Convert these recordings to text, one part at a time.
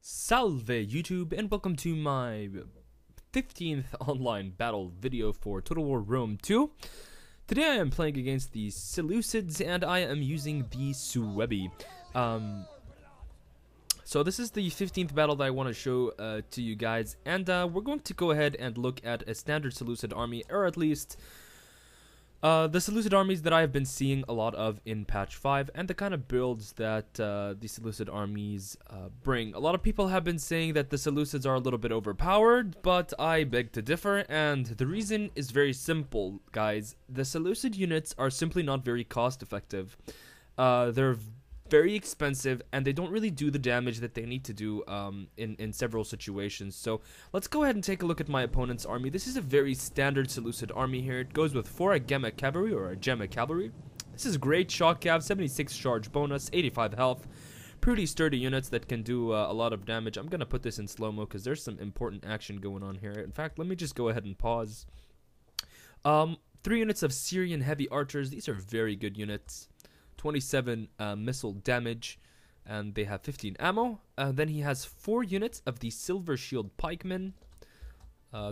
Salve YouTube, and welcome to my 15th online battle video for Total War Rome 2. Today I am playing against the Seleucids and I am using the Suebi. So this is the 15th battle that I want to show to you guys, and we're going to go ahead and look at a standard Seleucid army, or at least the Seleucid armies that I have been seeing a lot of in patch 5, and the kind of builds that the Seleucid armies bring. A lot of people have been saying that the Seleucids are a little bit overpowered, but I beg to differ, and the reason is very simple, guys. The Seleucid units are simply not very cost effective. They're very expensive, and they don't really do the damage that they need to do in several situations. So let's go ahead and take a look at my opponent's army. This is a very standard Seleucid army here. It goes with 4 Agema cavalry or Agema cavalry. This is great shock cav, 76 charge bonus, 85 health. Pretty sturdy units that can do a lot of damage. I'm gonna put this in slow-mo because there's some important action going on here. In fact, let me just go ahead and pause. 3 units of Syrian heavy archers. These are very good units. 27 missile damage, and they have 15 ammo. Then he has 4 units of the silver shield pikemen.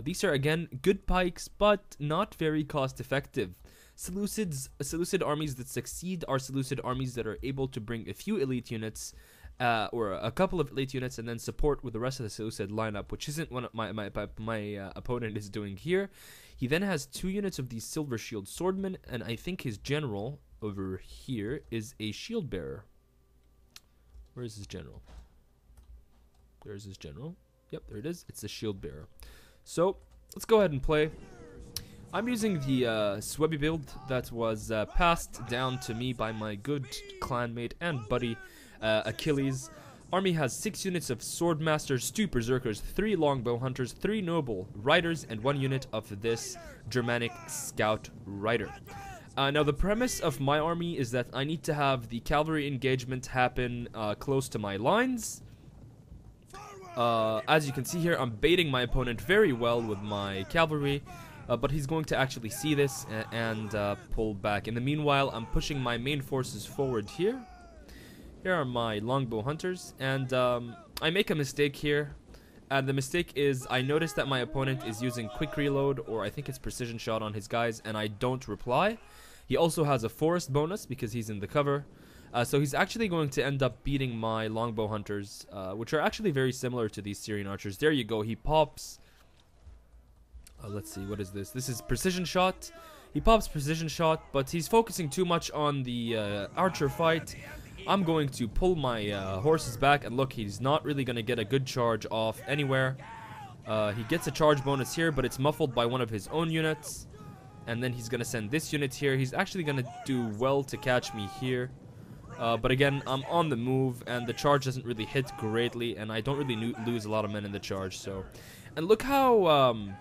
These are again good pikes, but not very cost effective. Seleucid armies that succeed are Seleucid armies that are able to bring a few elite units, or a couple of elite units, and then support with the rest of the Seleucid lineup, which isn't what my opponent is doing here. He then has 2 units of these silver shield swordmen, and I think his general over here is a shield bearer. Where is his general? There's his general. Yep, there it is. It's the shield bearer. So let's go ahead and play. I'm using the Suebi build that was passed down to me by my good clanmate and buddy Achilles. Army has 6 units of swordmasters, 2 berserkers, 3 longbow hunters, 3 noble riders, and 1 unit of this Germanic scout rider. Now the premise of my army is that I need to have the cavalry engagement happen close to my lines. As you can see here, I'm baiting my opponent very well with my cavalry, but he's going to actually see this and pull back. In the meanwhile, I'm pushing my main forces forward here. Here are my longbow hunters, and I make a mistake here. And the mistake is I notice that my opponent is using quick reload, or I think it's precision shot on his guys, and I don't reply. He also has a forest bonus because he's in the cover. So he's actually going to end up beating my longbow hunters, which are actually very similar to these Syrian archers. There you go. He pops. Let's see. What is this? This is precision shot. He pops precision shot, but he's focusing too much on the archer fight. I'm going to pull my horses back, and look, he's not really going to get a good charge off anywhere. He gets a charge bonus here, but it's muffled by one of his own units. And then he's going to send this unit here. He's actually going to do well to catch me here. But again, I'm on the move, and the charge doesn't really hit greatly, and I don't really lose a lot of men in the charge. So, and look how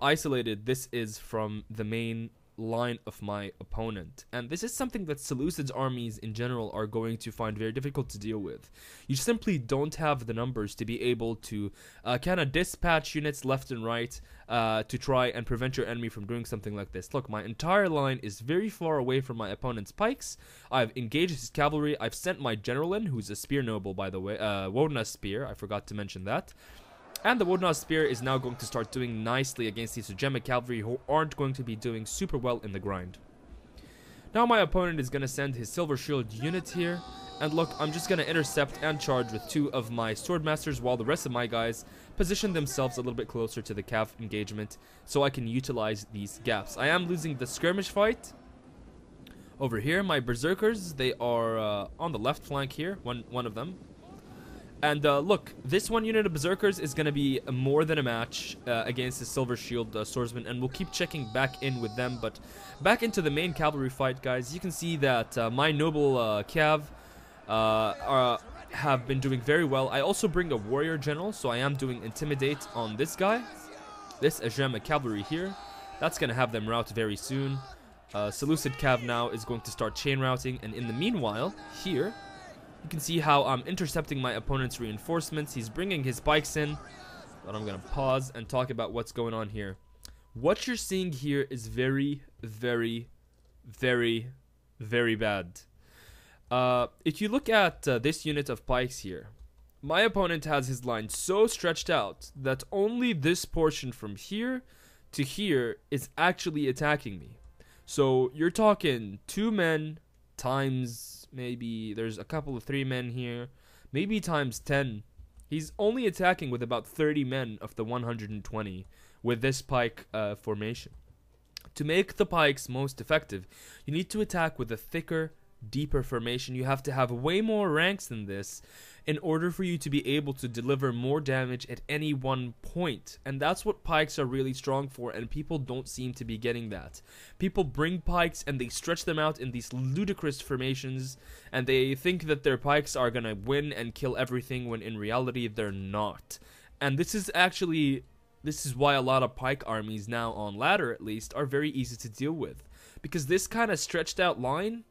isolated this is from the main line of my opponent, and this is something that Seleucid's armies in general are going to find very difficult to deal with. You simply don't have the numbers to be able to kind of dispatch units left and right to try and prevent your enemy from doing something like this. Look, my entire line is very far away from my opponent's pikes. I've engaged his cavalry. I've sent my general in, who's a spear noble, by the way, Wodna's spear. I forgot to mention that. And the Wodna's spear is now going to start doing nicely against these Agema cavalry who aren't going to be doing super well in the grind. Now my opponent is going to send his silver shield unit here. And look, I'm just going to intercept and charge with 2 of my swordmasters while the rest of my guys position themselves a little bit closer to the cav engagement so I can utilize these gaps. I am losing the skirmish fight. Over here, my berserkers, they are on the left flank here, one of them. And look, this 1 unit of berserkers is going to be more than a match against the silver shield swordsman, and we'll keep checking back in with them. But back into the main cavalry fight, guys, you can see that my noble cav have been doing very well. I also bring a warrior general, so I am doing intimidate on this guy, this Agema cavalry here. That's going to have them rout very soon. Seleucid cav now is going to start chain routing, and in the meanwhile, here you can see how I'm intercepting my opponent's reinforcements. He's bringing his pikes in, but I'm going to pause and talk about what's going on here. What you're seeing here is very, very, very, very bad. If you look at this unit of pikes here, my opponent has his line so stretched out that only this portion from here to here is actually attacking me. So you're talking 2 men times maybe there's a couple of 3 men here, maybe times 10. He's only attacking with about 30 men of the 120 with this pike formation. To make the pikes most effective, you need to attack with a thicker, deeper formation. You have to have way more ranks than this in order for you to be able to deliver more damage at any one point. And that's what pikes are really strong for, and people don't seem to be getting that. People bring pikes and they stretch them out in these ludicrous formations, and they think that their pikes are gonna win and kill everything, when in reality they're not. And this is why a lot of pike armies now, on ladder at least, are very easy to deal with. Because this kind of stretched out line,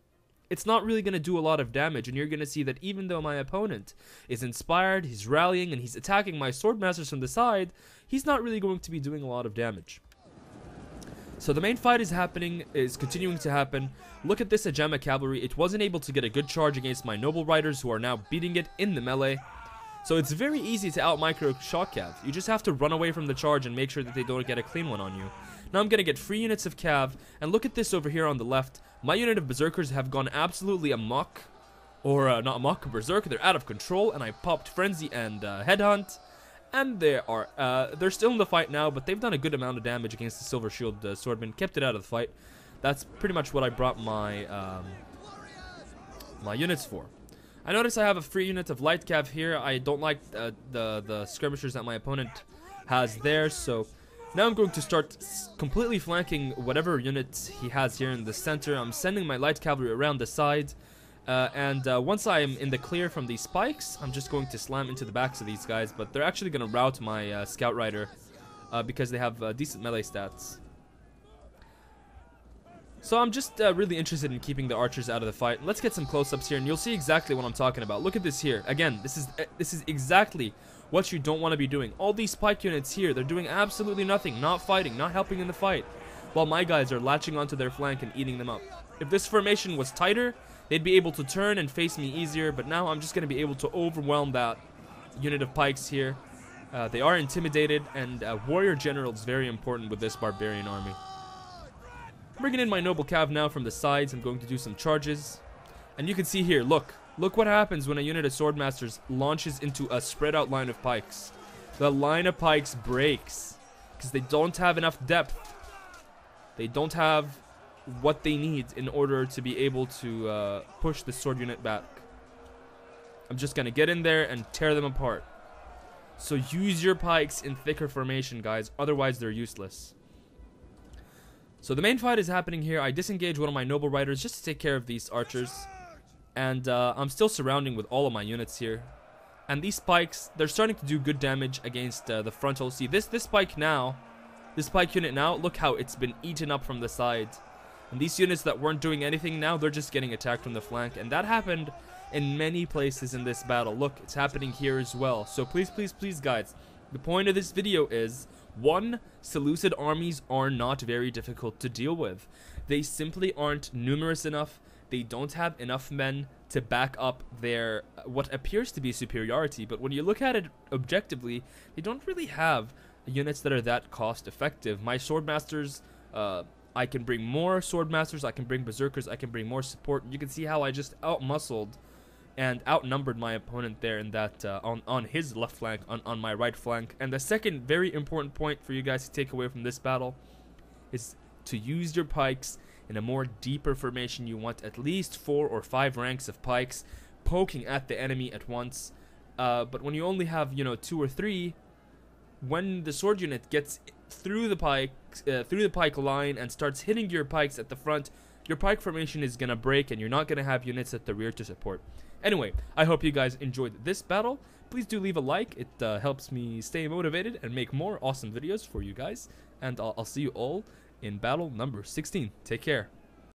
it's not really going to do a lot of damage, and you're going to see that even though my opponent is inspired, he's rallying, and he's attacking my swordmasters from the side, he's not really going to be doing a lot of damage. So the main fight is continuing to happen. Look at this Ajama cavalry. It wasn't able to get a good charge against my noble riders, who are now beating it in the melee. So it's very easy to out-micro shock cav. You just have to run away from the charge and make sure that they don't get a clean one on you. Now I'm going to get free units of cav, and look at this over here on the left. My unit of berserkers have gone absolutely amok, or not amok, berserk. They're out of control, and I popped frenzy and headhunt, and they're still in the fight now, but they've done a good amount of damage against the silver shield swordman, kept it out of the fight. That's pretty much what I brought my my units for. I notice I have a free unit of light cav here. I don't like the skirmishers that my opponent has there, so now I'm going to start completely flanking whatever units he has here in the center. I'm sending my light cavalry around the side, and once I'm in the clear from these spikes, I'm just going to slam into the backs of these guys, but they're actually going to rout my scout rider because they have decent melee stats. So I'm just really interested in keeping the archers out of the fight. Let's get some close-ups here, and you'll see exactly what I'm talking about. Look at this here. Again, this is exactly what you don't want to be doing. All these pike units here, they're doing absolutely nothing, not fighting, not helping in the fight, while my guys are latching onto their flank and eating them up. If this formation was tighter, they'd be able to turn and face me easier, but now I'm just going to be able to overwhelm that unit of pikes here. They are intimidated, and warrior general is very important with this barbarian army. I'm bringing in my noble cav now from the sides. I'm going to do some charges, and you can see here, look what happens when a unit of swordmasters launches into a spread out line of pikes. The line of pikes breaks because they don't have enough depth. They don't have what they need in order to be able to push the sword unit back. I'm just gonna get in there and tear them apart. So use your pikes in thicker formation, guys, otherwise they're useless. So the main fight is happening here. I disengage one of my noble riders just to take care of these archers, and I'm still surrounding with all of my units here. And these pikes, they're starting to do good damage against the frontal. See, this pike unit now, look how it's been eaten up from the side. And these units that weren't doing anything now, they're just getting attacked from the flank. And that happened in many places in this battle. Look, it's happening here as well. So please, please, please, guys, the point of this video is, 1, Seleucid armies are not very difficult to deal with. They simply aren't numerous enough. They don't have enough men to back up their what appears to be superiority, but when you look at it objectively, they don't really have units that are that cost effective. My swordmasters, I can bring more swordmasters, I can bring berserkers, I can bring more support. You can see how I just outmuscled and outnumbered my opponent there in that on his left flank, on my right flank. And the second very important point for you guys to take away from this battle is to use your pikes in a more deeper formation. You want at least 4 or 5 ranks of pikes poking at the enemy at once. But when you only have, 2 or 3, when the sword unit gets through the pike line and starts hitting your pikes at the front, your pike formation is gonna break, and you're not gonna have units at the rear to support. Anyway, I hope you guys enjoyed this battle. Please do leave a like. It helps me stay motivated and make more awesome videos for you guys. And I'll see you all in battle number 16. Take care.